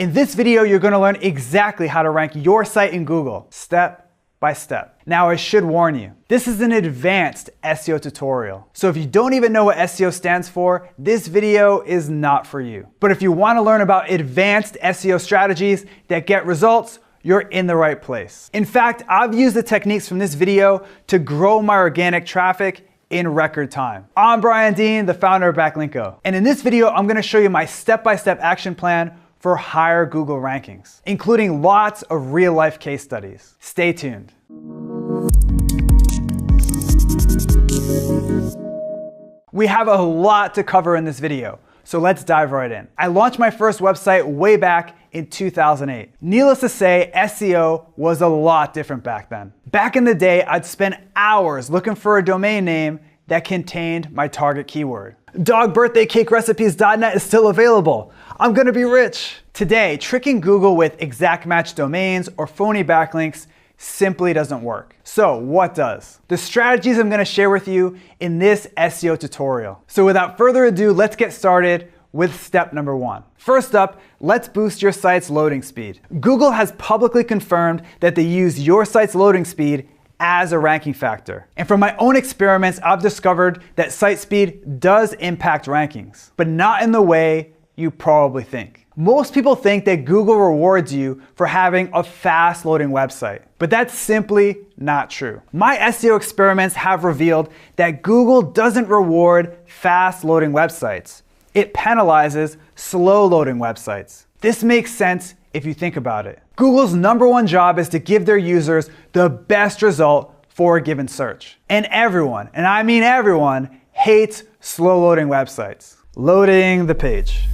In this video, you're going to learn exactly how to rank your site in Google, step by step. Now, I should warn you, this is an advanced SEO tutorial. So if you don't even know what SEO stands for, this video is not for you. But if you want to learn about advanced SEO strategies that get results, you're in the right place. In fact, I've used the techniques from this video to grow my organic traffic in record time. I'm Brian Dean, the founder of Backlinko. And in this video, I'm gonna show you my step-by-step action plan for higher Google rankings, including lots of real-life case studies. Stay tuned. We have a lot to cover in this video, so let's dive right in. I launched my first website way back in 2008. Needless to say, SEO was a lot different back then. Back in the day, I'd spend hours looking for a domain name that contained my target keyword. Dogbirthdaycakerecipes.net is still available. I'm gonna be rich. Today, tricking Google with exact match domains or phony backlinks simply doesn't work. So what does? The strategies I'm gonna share with you in this SEO tutorial. So without further ado, let's get started with step number one. First up, let's boost your site's loading speed. Google has publicly confirmed that they use your site's loading speed as a ranking factor. And from my own experiments, I've discovered that site speed does impact rankings, but not in the way you probably think. Most people think that Google rewards you for having a fast loading website, but that's simply not true. My SEO experiments have revealed that Google doesn't reward fast loading websites. It penalizes slow loading websites. This makes sense if you think about it. Google's #1 job is to give their users the best result for a given search. And everyone, and I mean everyone, hates slow loading websites. Loading the page.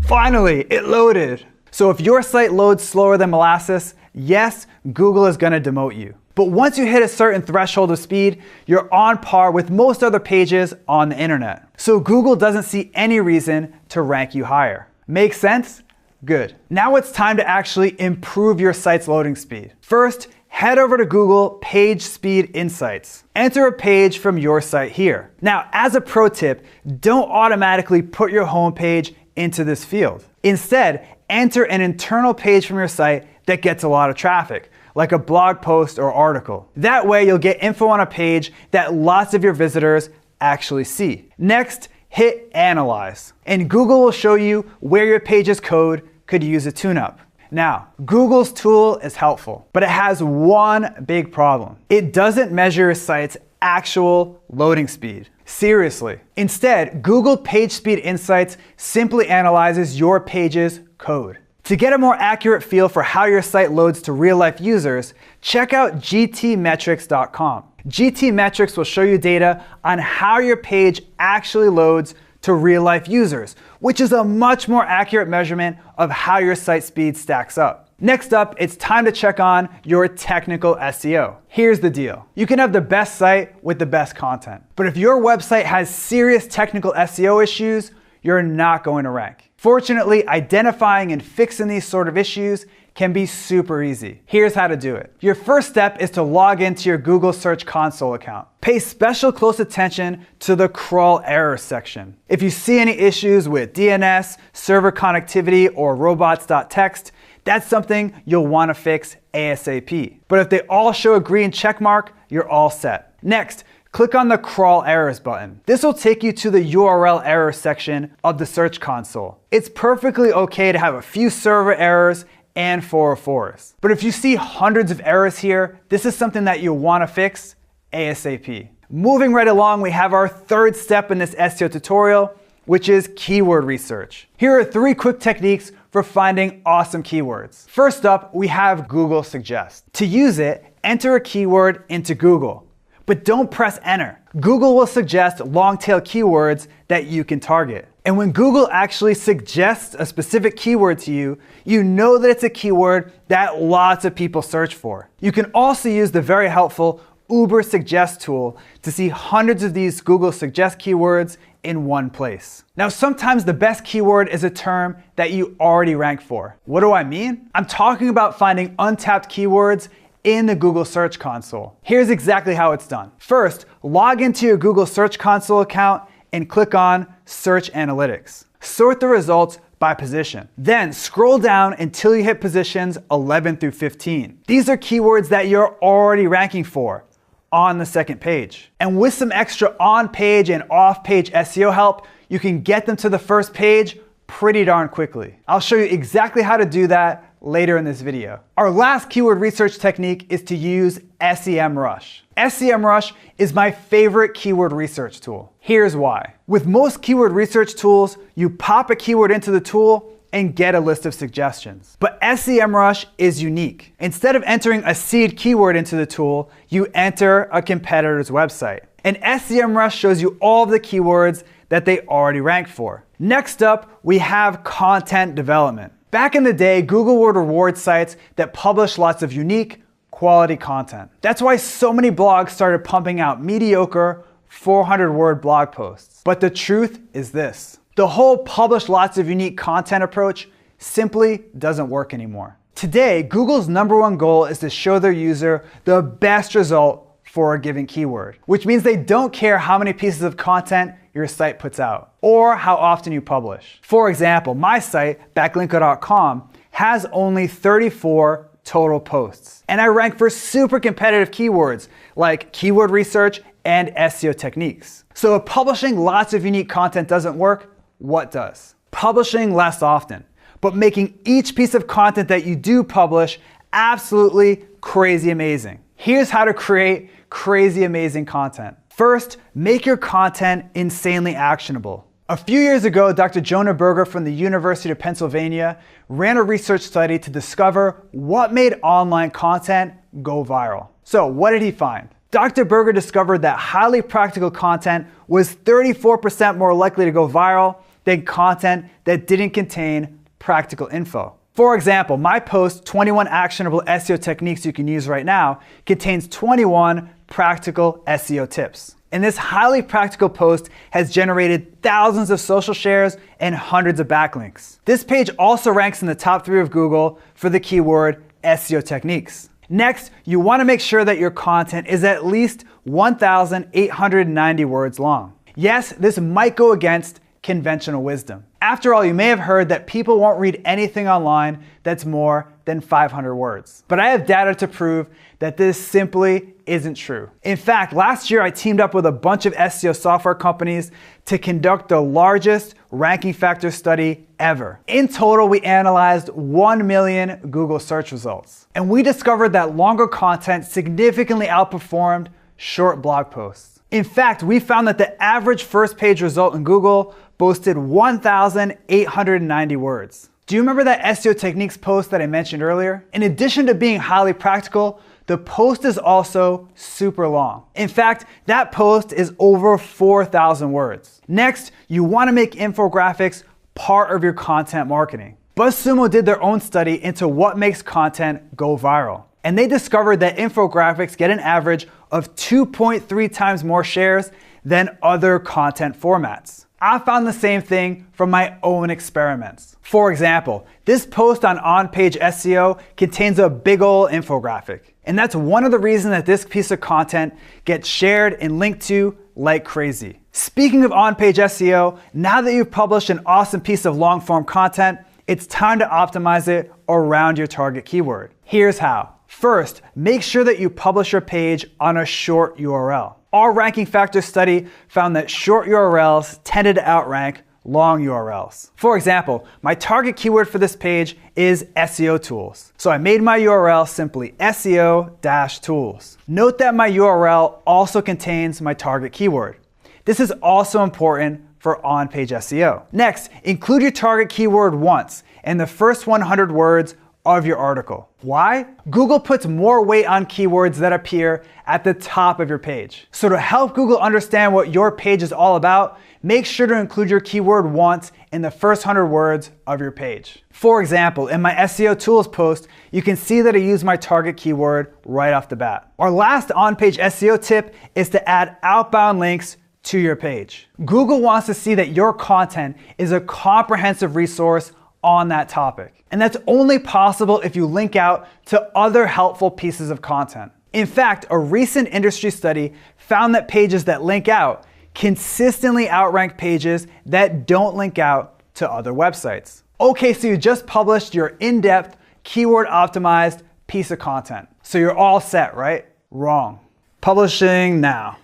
Finally, it loaded. So if your site loads slower than molasses, yes, Google is gonna demote you. But once you hit a certain threshold of speed, you're on par with most other pages on the internet. So Google doesn't see any reason to rank you higher. Make sense? Good. Now it's time to actually improve your site's loading speed. First, head over to Google Page Speed Insights. Enter a page from your site here. Now, as a pro tip, don't automatically put your homepage into this field. Instead, enter an internal page from your site that gets a lot of traffic, like a blog post or article. That way you'll get info on a page that lots of your visitors actually see. Next, hit Analyze, and Google will show you where your page's code could use a tune-up. Now, Google's tool is helpful, but it has one big problem. It doesn't measure your site's actual loading speed. Seriously. Instead, Google Page Speed Insights simply analyzes your page's code. To get a more accurate feel for how your site loads to real-life users, check out gtmetrix.com. GTmetrix will show you data on how your page actually loads to real-life users, which is a much more accurate measurement of how your site speed stacks up. Next up, it's time to check on your technical SEO. Here's the deal. You can have the best site with the best content, but if your website has serious technical SEO issues, you're not going to rank. Fortunately, identifying and fixing these sort of issues can be super easy. Here's how to do it. Your first step is to log into your Google Search Console account. Pay special close attention to the crawl errors section. If you see any issues with DNS, server connectivity, or robots.txt, that's something you'll want to fix ASAP. But if they all show a green check mark, you're all set. Next, click on the Crawl Errors button. This will take you to the URL error section of the Search Console. It's perfectly okay to have a few server errors and 404s. But if you see hundreds of errors here, this is something that you'll want to fix ASAP. Moving right along, we have our third step in this SEO tutorial, which is keyword research. Here are 3 quick techniques for finding awesome keywords. First up, we have Google Suggest. To use it, enter a keyword into Google, but don't press enter. Google will suggest long-tail keywords that you can target. And when Google actually suggests a specific keyword to you, you know that it's a keyword that lots of people search for. You can also use the very helpful Ubersuggest tool to see hundreds of these Google Suggest keywords in one place. Now, sometimes the best keyword is a term that you already rank for. What do I mean? I'm talking about finding untapped keywords in the Google Search Console. Here's exactly how it's done. First, log into your Google Search Console account and click on search analytics. Sort the results by position. Then scroll down until you hit positions 11 through 15. These are keywords that you're already ranking for on the second page. And with some extra on-page and off-page SEO help, you can get them to the first page pretty darn quickly. I'll show you exactly how to do that later in this video. Our last keyword research technique is to use SEMrush. SEMrush is my favorite keyword research tool. Here's why. With most keyword research tools, you pop a keyword into the tool and get a list of suggestions. But SEMrush is unique. Instead of entering a seed keyword into the tool, you enter a competitor's website. And SEMrush shows you all of the keywords that they already rank for. Next up, we have content development. Back in the day, Google would reward sites that publish lots of unique, quality content. That's why so many blogs started pumping out mediocre 400-word blog posts. But the truth is this: the whole publish lots of unique content approach simply doesn't work anymore. Today, Google's #1 goal is to show their user the best result for a given keyword, which means they don't care how many pieces of content your site puts out or how often you publish. For example, my site, backlinko.com, has only 34 total posts, and I rank for super competitive keywords like keyword research and SEO techniques. So if publishing lots of unique content doesn't work, what does? Publishing less often, but making each piece of content that you do publish absolutely crazy amazing. Here's how to create crazy amazing content. First, make your content insanely actionable. A few years ago, Dr. Jonah Berger from the University of Pennsylvania ran a research study to discover what made online content go viral. So what did he find? Dr. Berger discovered that highly practical content was 34% more likely to go viral than content that didn't contain practical info. For example, my post, 21 actionable SEO techniques you can use right now, contains 21 practical SEO tips. And this highly practical post has generated thousands of social shares and hundreds of backlinks. This page also ranks in the top 3 of Google for the keyword SEO techniques. Next, you want to make sure that your content is at least 1,890 words long. Yes, this might go against conventional wisdom. After all, you may have heard that people won't read anything online that's more than 500 words. But I have data to prove that this simply isn't true. In fact, last year I teamed up with a bunch of SEO software companies to conduct the largest ranking factor study ever. In total, we analyzed 1 million Google search results. And we discovered that longer content significantly outperformed short blog posts. In fact, we found that the average first page result in Google boasted 1,890 words. Do you remember that SEO techniques post that I mentioned earlier? In addition to being highly practical, the post is also super long. In fact, that post is over 4,000 words. Next, you want to make infographics part of your content marketing. BuzzSumo did their own study into what makes content go viral. And they discovered that infographics get an average of 2.3 times more shares than other content formats. I found the same thing from my own experiments. For example, this post on on-page SEO contains a big ol' infographic. And that's one of the reasons that this piece of content gets shared and linked to like crazy. Speaking of on-page SEO, now that you've published an awesome piece of long-form content, it's time to optimize it around your target keyword. Here's how. First, make sure that you publish your page on a short URL. Our ranking factor study found that short URLs tended to outrank long URLs. For example, my target keyword for this page is SEO tools. So I made my URL simply SEO-tools. Note that my URL also contains my target keyword. This is also important for on-page SEO. Next, include your target keyword once in the first 100 words of your article. Why? Google puts more weight on keywords that appear at the top of your page. So to help Google understand what your page is all about, make sure to include your keyword once in the first 100 words of your page. For example, in my SEO tools post, you can see that I use my target keyword right off the bat. Our last on-page SEO tip is to add outbound links to your page. Google wants to see that your content is a comprehensive resource on that topic. And that's only possible if you link out to other helpful pieces of content. In fact, a recent industry study found that pages that link out consistently outrank pages that don't link out to other websites. Okay, so you just published your in-depth, keyword-optimized piece of content. So you're all set, right? Wrong. Publishing now.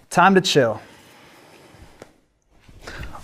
Time to chill.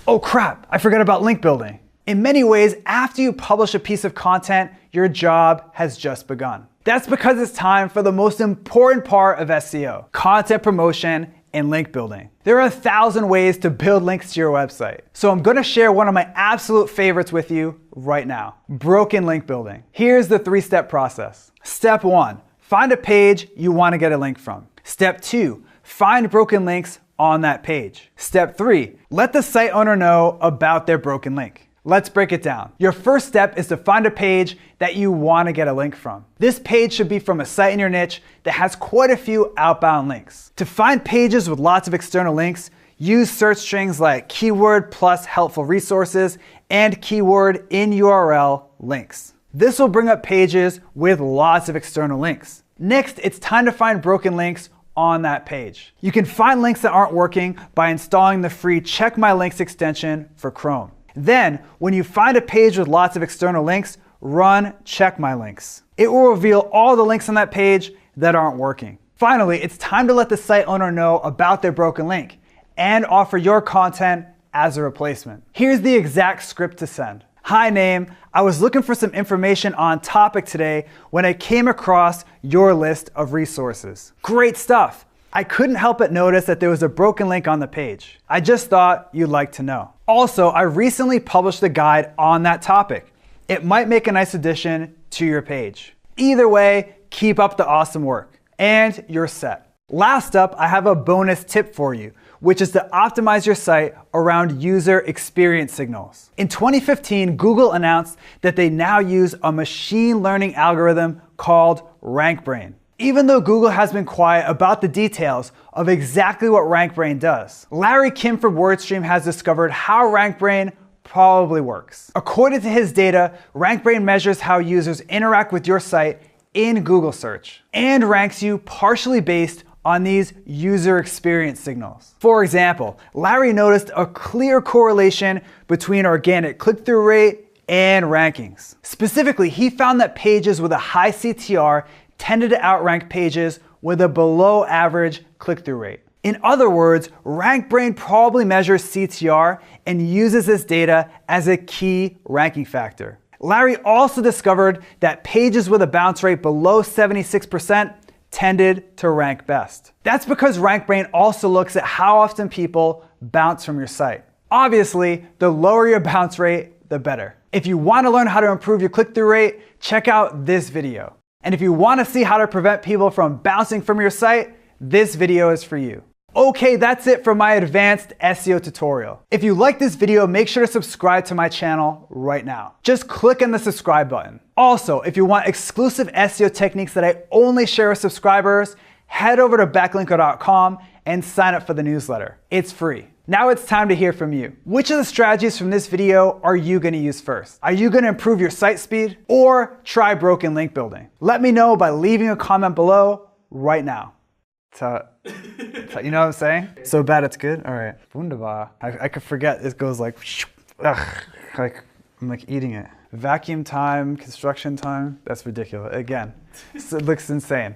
Oh crap, I forgot about link building. In many ways, after you publish a piece of content, your job has just begun. That's because it's time for the most important part of SEO, content promotion and link building. There are 1,000 ways to build links to your website. So I'm gonna share one of my absolute favorites with you right now, broken link building. Here's the 3-step process. Step 1, find a page you wanna get a link from. Step 2, find broken links on that page. Step 3, let the site owner know about their broken link. Let's break it down. Your first step is to find a page that you want to get a link from. This page should be from a site in your niche that has quite a few outbound links. To find pages with lots of external links, use search strings like keyword plus helpful resources and keyword in URL links. This will bring up pages with lots of external links. Next, it's time to find broken links on that page. You can find links that aren't working by installing the free Check My Links extension for Chrome. Then, when you find a page with lots of external links, run Check My Links. It will reveal all the links on that page that aren't working. Finally, it's time to let the site owner know about their broken link and offer your content as a replacement. Here's the exact script to send. Hi name, I was looking for some information on topic today when I came across your list of resources. Great stuff. I couldn't help but notice that there was a broken link on the page. I just thought you'd like to know. Also, I recently published a guide on that topic. It might make a nice addition to your page. Either way, keep up the awesome work. And you're set. Last up, I have a bonus tip for you, which is to optimize your site around user experience signals. In 2015, Google announced that they now use a machine learning algorithm called RankBrain. Even though Google has been quiet about the details of exactly what RankBrain does, Larry Kim from WordStream has discovered how RankBrain probably works. According to his data, RankBrain measures how users interact with your site in Google search and ranks you partially based on these user experience signals. For example, Larry noticed a clear correlation between organic click-through rate and rankings. Specifically, he found that pages with a high CTR tended to outrank pages with a below average click-through rate. In other words, RankBrain probably measures CTR and uses this data as a key ranking factor. Larry also discovered that pages with a bounce rate below 76% tended to rank best. That's because RankBrain also looks at how often people bounce from your site. Obviously, the lower your bounce rate, the better. If you want to learn how to improve your click-through rate, check out this video. And if you want to see how to prevent people from bouncing from your site, this video is for you. Okay, that's it for my advanced SEO tutorial. If you like this video, make sure to subscribe to my channel right now. Just click on the subscribe button. Also, if you want exclusive SEO techniques that I only share with subscribers, head over to backlinko.com and sign up for the newsletter. It's free. Now it's time to hear from you. Which of the strategies from this video are you going to use first? Are you going to improve your site speed or try broken link building? Let me know by leaving a comment below right now. You know what I'm saying? So bad it's good? All right. Wunderbar. I could forget. It goes like, like I'm like eating it. Vacuum time, construction time. That's ridiculous. Again, it looks insane.